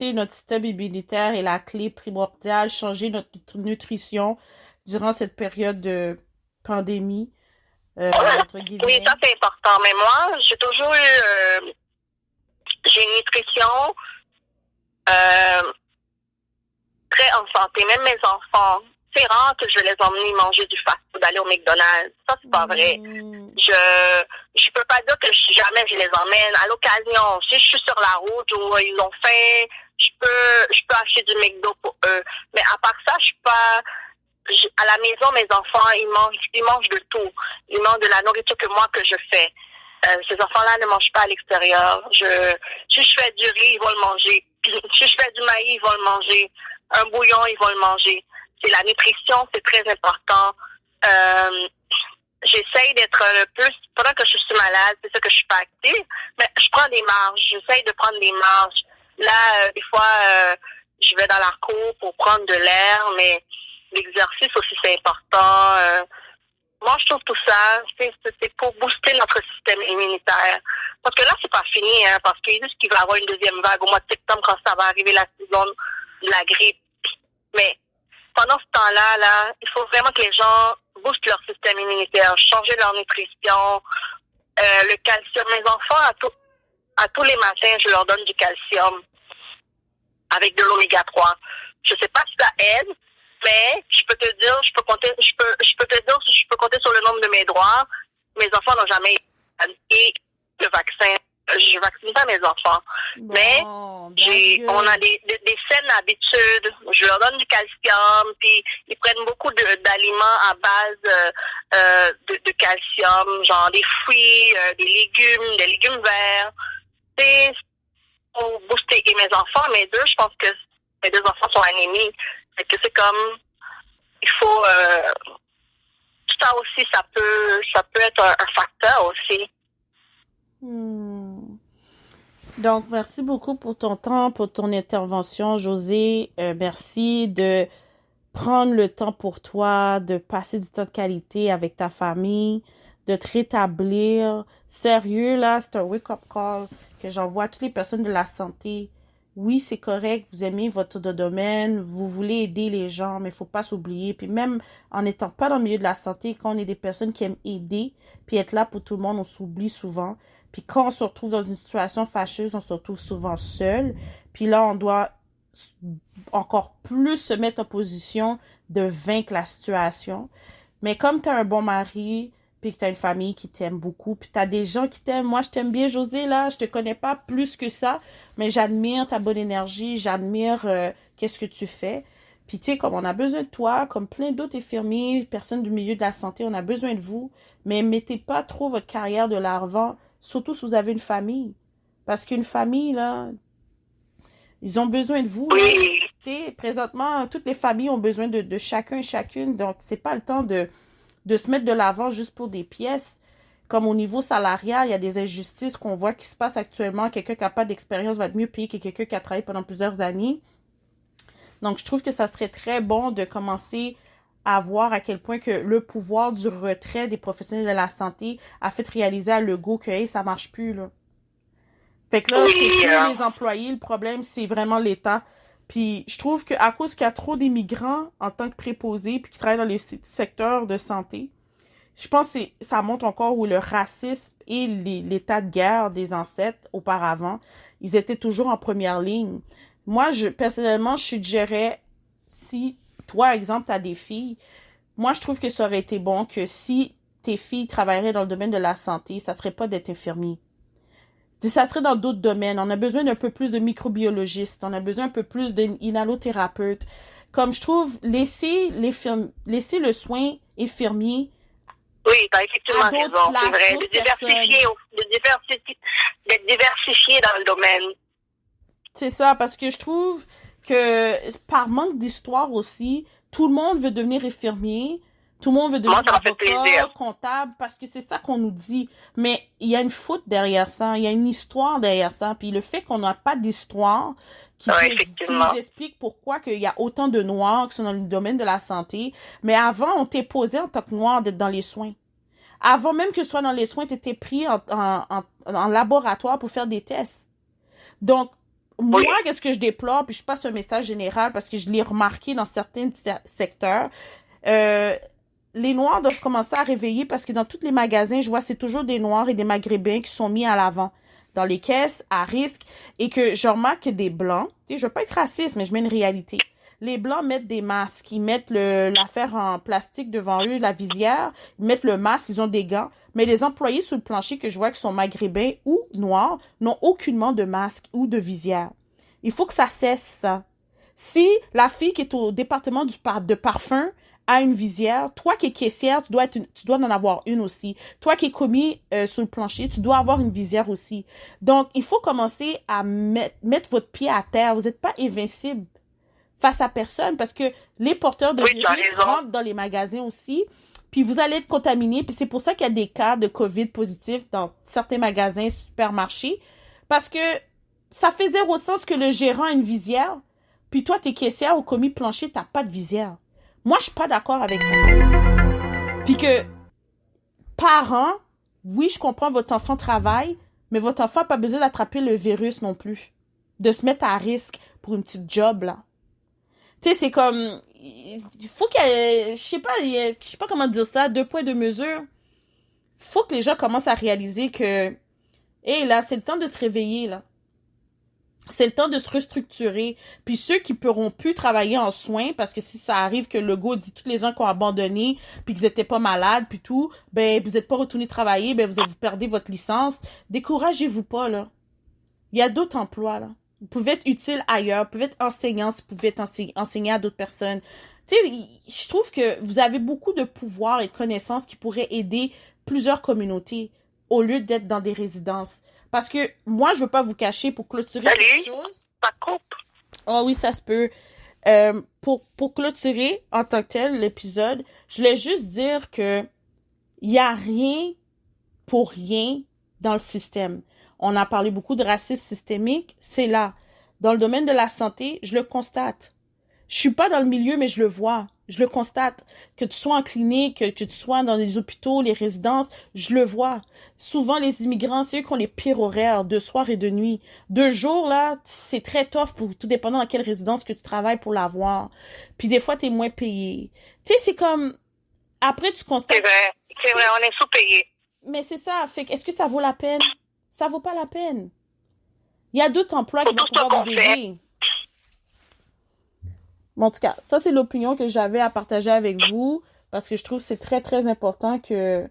notre système immunitaire est la clé primordiale, changer notre nutrition durant cette période de pandémie, entre Oui, guillemets. ça c'est important. Mais moi, j'ai une nutrition euh, très en santé. Même mes enfants, c'est rare que je vais les emmener manger du fast-food, aller au McDonald's. Ça, c'est pas vrai. Hmm. Je peux pas dire que jamais je les emmène. À l'occasion, si je suis sur la route ou ils ont faim, je peux acheter du McDo pour eux. Mais à part ça, je suis pas, à la maison, mes enfants, ils mangent de tout. Ils mangent de la nourriture que moi que je fais. Ces enfants-là ne mangent pas à l'extérieur. Si je fais du riz, ils vont le manger. Si je fais du maïs, ils vont le manger. Un bouillon, ils vont le manger. C'est la nutrition, c'est très important. Euh, J'essaye d'être le plus, pendant que je suis malade, c'est ça que je suis pas active, mais je prends des marges. J'essaye de prendre des marges. Là, des fois, je vais dans la cour pour prendre de l'air, mais l'exercice aussi, c'est important. Moi, je trouve tout ça, c'est pour booster notre système immunitaire. Parce que là, c'est pas fini, hein, parce qu'ils disent qu'il va y avoir une deuxième vague au mois de septembre quand ça va arriver la saison de la grippe. Mais pendant ce temps-là, il faut vraiment que les gens boostent leur système immunitaire, changer leur nutrition, le calcium. Mes enfants, à tous les matins, je leur donne du calcium avec de l'oméga 3. Je sais pas si ça aide, mais je peux te dire, je peux te dire si je peux compter sur le nombre de mes droits. Mes enfants n'ont jamais eu le vaccin. Je vaccine pas mes enfants. Mais Bon, that's on a good. des saines habitudes. Je leur donne du calcium, puis ils prennent beaucoup d'aliments à base de calcium, genre des fruits, des légumes verts. C'est pour booster. Et mes enfants, mes deux, je pense que mes deux enfants sont anémiques. C'est que c'est comme, il faut, ça aussi, ça peut être un facteur aussi. Hmm. Donc, merci beaucoup pour ton temps, pour ton intervention, José. Merci de prendre le temps pour toi, de passer du temps de qualité avec ta famille, de te rétablir. Sérieux, là, c'est un wake-up call que j'envoie à toutes les personnes de la santé. Oui, c'est correct, vous aimez votre domaine, vous voulez aider les gens, mais il faut pas s'oublier. Puis même en n'étant pas dans le milieu de la santé, quand on est des personnes qui aiment aider, puis être là pour tout le monde, on s'oublie souvent. Puis quand on se retrouve dans une situation fâcheuse, on se retrouve souvent seul. Puis là, on doit encore plus se mettre en position de vaincre la situation. Mais comme tu as un bon mari, puis que tu as une famille qui t'aime beaucoup, puis tu as des gens qui t'aiment. Moi, je t'aime bien, José, là, je te connais pas plus que ça, mais j'admire ta bonne énergie, j'admire qu'est-ce que tu fais. Puis tu sais, comme on a besoin de toi, comme plein d'autres infirmiers, personnes du milieu de la santé, on a besoin de vous, mais mettez pas trop votre carrière de l'avant, surtout si vous avez une famille. Parce qu'une famille, là, ils ont besoin de vous, là. Oui, T'sais, présentement, toutes les familles ont besoin de chacun et chacune. Donc, c'est pas le temps de se mettre de l'avant juste pour des pièces. Comme au niveau salarial, il y a des injustices qu'on voit qui se passent actuellement. Quelqu'un qui n'a pas d'expérience va être mieux payé que quelqu'un qui a travaillé pendant plusieurs années. Donc, je trouve que ça serait très bon de commencer à voir à quel point que le pouvoir du retrait des professionnels de la santé a fait réaliser à Legault que hey, ça marche plus, là. Fait que là, c'est oui, plus les employés, le problème, c'est vraiment l'État. Puis je trouve qu'à cause qu'il y a trop d'immigrants en tant que préposés puis qui travaillent dans les secteurs de santé, je pense que ça montre encore où le racisme et l'état de guerre des ancêtres auparavant, ils étaient toujours en première ligne. Moi, personnellement, je suggérais, si toi, exemple, tu as des filles, moi, je trouve que ça aurait été bon que si tes filles travailleraient dans le domaine de la santé, ça serait pas d'être infirmier. Ça serait dans d'autres domaines. On a besoin d'un peu plus de microbiologistes. On a besoin un peu plus d'inhalothérapeutes. Comme je trouve, laisser le soin infirmier oui, t'as à effectivement d'autres raison, c'est places, vrai. d'autres personnes. D'être diversifié dans le domaine. C'est ça, parce que je trouve que par manque d'histoire aussi, tout le monde veut devenir infirmier, tout le monde veut Moi, devenir ça m'a fait avocat, plaisir. comptable, parce que c'est ça qu'on nous dit. Mais il y a une faute derrière ça, il y a une histoire derrière ça. Puis le fait qu'on n'a pas d'histoire Oui, qui nous effectivement. explique pourquoi qu'il y a autant de Noirs qui sont dans le domaine de la santé. Mais avant, on t'est posé en tant que Noir d'être dans les soins. Avant même que ce soit dans les soins, tu étais pris en laboratoire pour faire des tests. Donc, moi, qu'est-ce que je déplore, puis je passe un message général parce que je l'ai remarqué dans certains secteurs, les Noirs doivent commencer à réveiller parce que dans tous les magasins, je vois, c'est toujours des Noirs et des Maghrébins qui sont mis à l'avant dans les caisses, à risque, et que je remarque que des Blancs, tu sais, je veux pas être raciste, mais je mets une réalité. Les Blancs mettent des masques, ils mettent l'affaire en plastique devant eux, la visière, ils mettent le masque, ils ont des gants, mais les employés sous le plancher que je vois qui sont maghrébins ou noirs n'ont aucunement de masque ou de visière. Il faut que ça cesse, ça. Si la fille qui est au département de parfum a une visière, toi qui es caissière, tu dois en avoir une aussi. Toi qui es commis sur le plancher, tu dois avoir une visière aussi. Donc, il faut commencer à mettre votre pied à terre. Vous n'êtes pas invincible face à personne parce que les porteurs de virus rentrent dans les magasins aussi, puis vous allez être contaminé, puis c'est pour ça qu'il y a des cas de COVID positifs dans certains magasins, supermarchés, parce que ça fait zéro sens que le gérant a une visière, puis toi, t'es caissière au commis plancher, t'as pas de visière. Moi, je suis pas d'accord avec ça. Puis que, parents, oui, je comprends, votre enfant travaille, mais votre enfant n'a pas besoin d'attraper le virus non plus. De se mettre à risque pour une petite job, là. Tu sais, c'est comme, il faut qu'il y ait, je sais pas comment dire ça, 2 points de mesure. Faut que les gens commencent à réaliser que, hé, là, c'est le temps de se réveiller, là. C'est le temps de se restructurer. Puis ceux qui pourront plus travailler en soins, parce que si ça arrive que le go dit tous les gens qui ont abandonné, puis qu'ils étaient pas malades, puis tout, ben, vous êtes pas retourné travailler, ben, vous perdez votre licence. Découragez-vous pas, là. Il y a d'autres emplois, là. Vous pouvez être utile ailleurs, vous pouvez être enseignant si vous pouvez être enseigner à d'autres personnes. Tu sais, je trouve que vous avez beaucoup de pouvoir et de connaissances qui pourraient aider plusieurs communautés au lieu d'être dans des résidences. Parce que moi, je veux pas vous cacher pour clôturer quelque chose. Ça coupe. Oh oui, ça se peut. Pour clôturer en tant que tel l'épisode, je voulais juste dire que il y a rien pour rien dans le système. On a parlé beaucoup de racisme systémique, c'est là. Dans le domaine de la santé, je le constate. Je suis pas dans le milieu, mais je le vois. Je le constate. Que tu sois en clinique, que tu sois dans les hôpitaux, les résidences, je le vois. Souvent, les immigrants, c'est eux qui ont les pires horaires de soir et de nuit. De jour, là, c'est très tough pour tout dépendant dans quelle résidence que tu travailles pour l'avoir. Puis des fois, t'es moins payé. Tu sais, c'est comme... Après, tu constates... C'est vrai, on est sous-payé. Mais c'est ça. Fait que est-ce que ça vaut la peine? Ça vaut pas la peine. Il y a d'autres emplois qui vont pouvoir vous aider. Bon, en tout cas, ça, c'est l'opinion que j'avais à partager avec vous, parce que je trouve que c'est très, très important que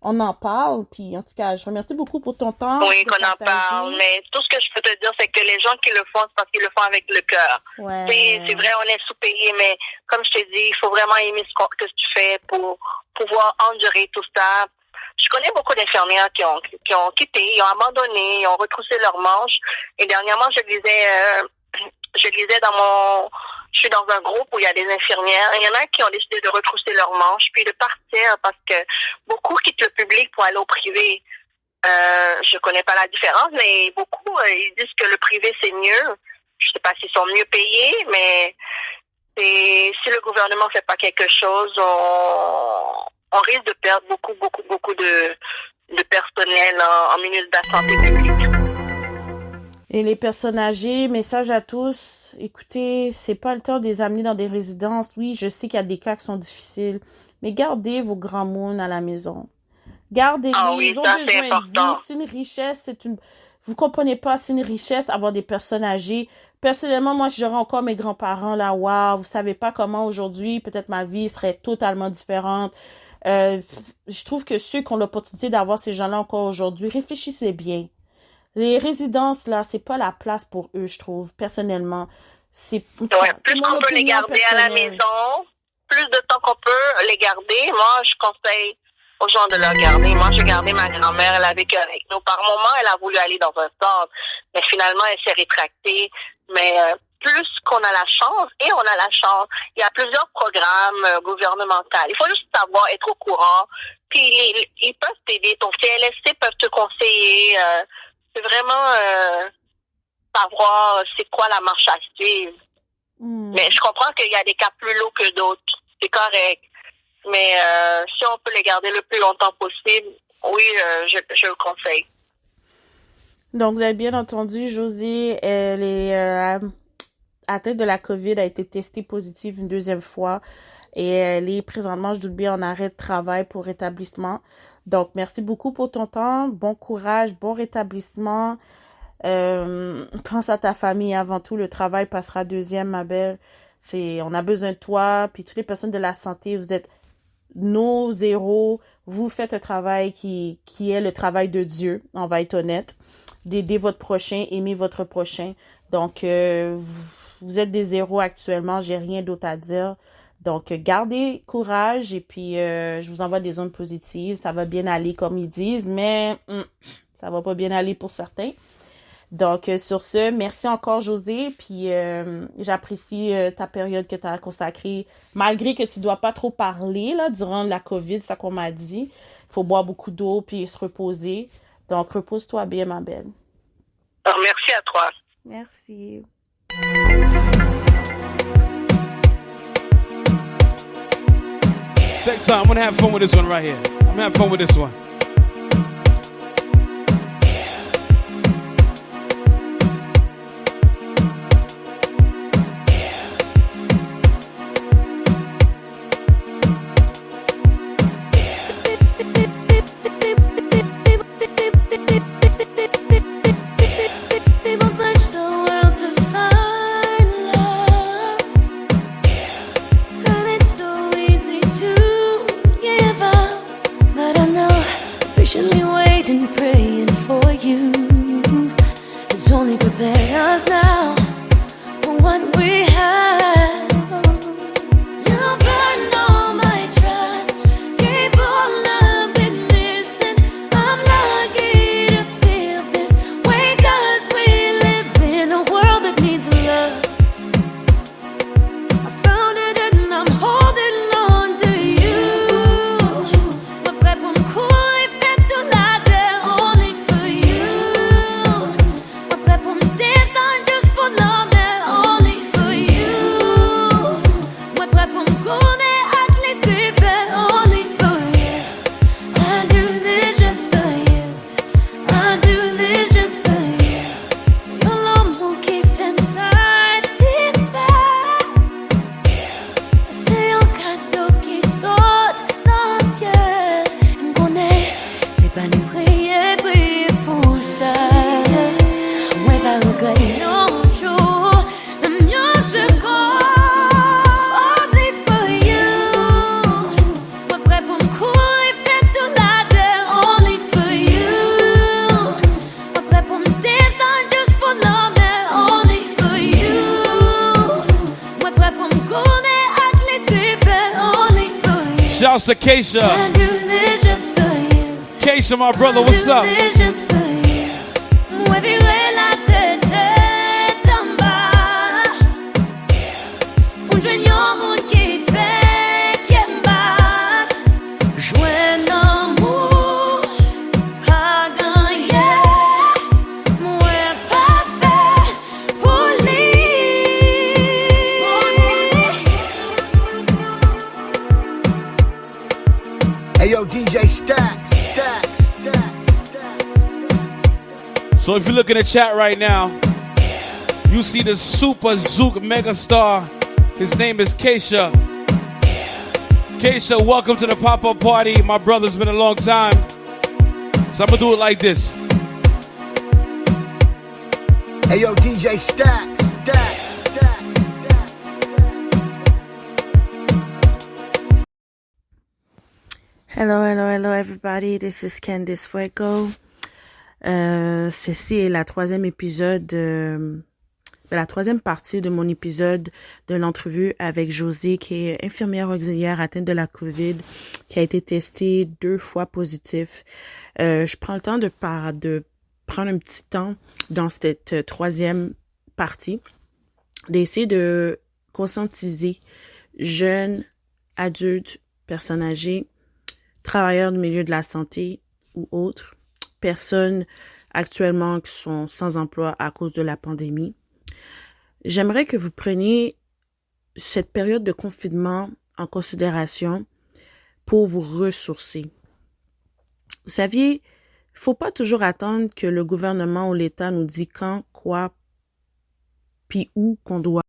on en parle. Puis, en tout cas, je remercie beaucoup pour ton temps. Oui, qu'on en parle. Mais tout ce que je peux te dire, c'est que les gens qui le font, c'est parce qu'ils le font avec le cœur. Ouais. C'est vrai, on est sous-payé, mais comme je te dis, il faut vraiment aimer ce que tu fais pour pouvoir endurer tout ça. Je connais beaucoup d'infirmières qui ont quitté, ils ont abandonné, ils ont retroussé leurs manches. Et dernièrement, je lisais je suis dans un groupe où il y a des infirmières. Il y en a qui ont décidé de retrousser leurs manches puis de partir parce que beaucoup quittent le public pour aller au privé. Je connais pas la différence, mais beaucoup, ils disent que le privé c'est mieux. Je sais pas s'ils sont mieux payés, mais si le gouvernement fait pas quelque chose, on risque de perdre beaucoup de personnel en ministre de la Santé publique. Et les personnes âgées, message à tous. Écoutez, c'est pas le temps de les amener dans des résidences. Oui, je sais qu'il y a des cas qui sont difficiles, mais gardez vos grands mounes à la maison. Gardez-les, ils ont besoin de vous. C'est une richesse, vous comprenez pas, c'est une richesse avoir des personnes âgées. Personnellement, moi, si j'aurais encore mes grands-parents là, waouh, vous savez pas comment aujourd'hui, peut-être ma vie serait totalement différente. Je trouve que ceux qui ont l'opportunité d'avoir ces gens-là encore aujourd'hui, réfléchissez bien. Les résidences, là, c'est pas la place pour eux, je trouve, personnellement. Plus qu'on peut les garder à la maison, plus de temps qu'on peut les garder. Moi, je conseille aux gens de le garder. Moi, j'ai gardé ma grand-mère, elle a vécu avec nous. Par moment, elle a voulu aller dans un centre, mais finalement, elle s'est rétractée. Mais plus qu'on a la chance, et on a la chance, il y a plusieurs programmes gouvernementaux. Il faut juste savoir, être au courant. Puis, ils peuvent t'aider. Ton CLSC peuvent te conseiller. C'est vraiment savoir c'est quoi la marche à suivre. Mais je comprends qu'il y a des cas plus lourds que d'autres. C'est correct. Mais si on peut les garder le plus longtemps possible, oui, je le conseille. Donc, vous avez bien entendu, Josée, elle est atteinte de la COVID, a été testée positive une deuxième fois et elle est présentement, je doute bien, en arrêt de travail pour rétablissement. Donc, merci beaucoup pour ton temps. Bon courage, bon rétablissement. Pense à ta famille avant tout. Le travail passera deuxième, ma belle. On a besoin de toi. Puis toutes les personnes de la santé, vous êtes nos héros. Vous faites un travail qui est le travail de Dieu. On va être honnête. D'aider votre prochain, aimer votre prochain. Donc, vous êtes des héros actuellement. J'ai rien d'autre à dire. Donc, gardez courage et puis je vous envoie des ondes positives. Ça va bien aller comme ils disent, mais ça va pas bien aller pour certains. Donc, sur ce, merci encore, Josée. Puis, j'apprécie ta période que tu as consacrée, malgré que tu dois pas trop parler là durant la COVID, c'est ça qu'on m'a dit. Il faut boire beaucoup d'eau puis se reposer. Donc, repose-toi bien, ma belle. Alors, merci à toi. Merci. Take time. I'm gonna have fun with this one right here. I'm gonna have fun with this one. Shouts to Keisha. Keisha, my brother, what's up? DJ Stacks. So if you look in the chat right now, you see the super Zouk megastar. His name is Keisha. Keisha, welcome to the pop-up party. My brother, it's been a long time. So I'm gonna do it like this. Hey yo, DJ Stacks. Hello everybody, this is Candice Fuego. Ceci est la troisième partie de mon épisode de l'entrevue avec Josée, qui est infirmière auxiliaire atteinte de la COVID, qui a été testée 2 fois positif. Je prends le temps de prendre un petit temps dans cette troisième partie, d'essayer de conscientiser jeunes, adultes, personnes âgées, travailleurs du milieu de la santé ou autres, personnes actuellement qui sont sans emploi à cause de la pandémie. J'aimerais que vous preniez cette période de confinement en considération pour vous ressourcer. Vous saviez, faut pas toujours attendre que le gouvernement ou l'État nous dit quand, quoi, puis où qu'on doit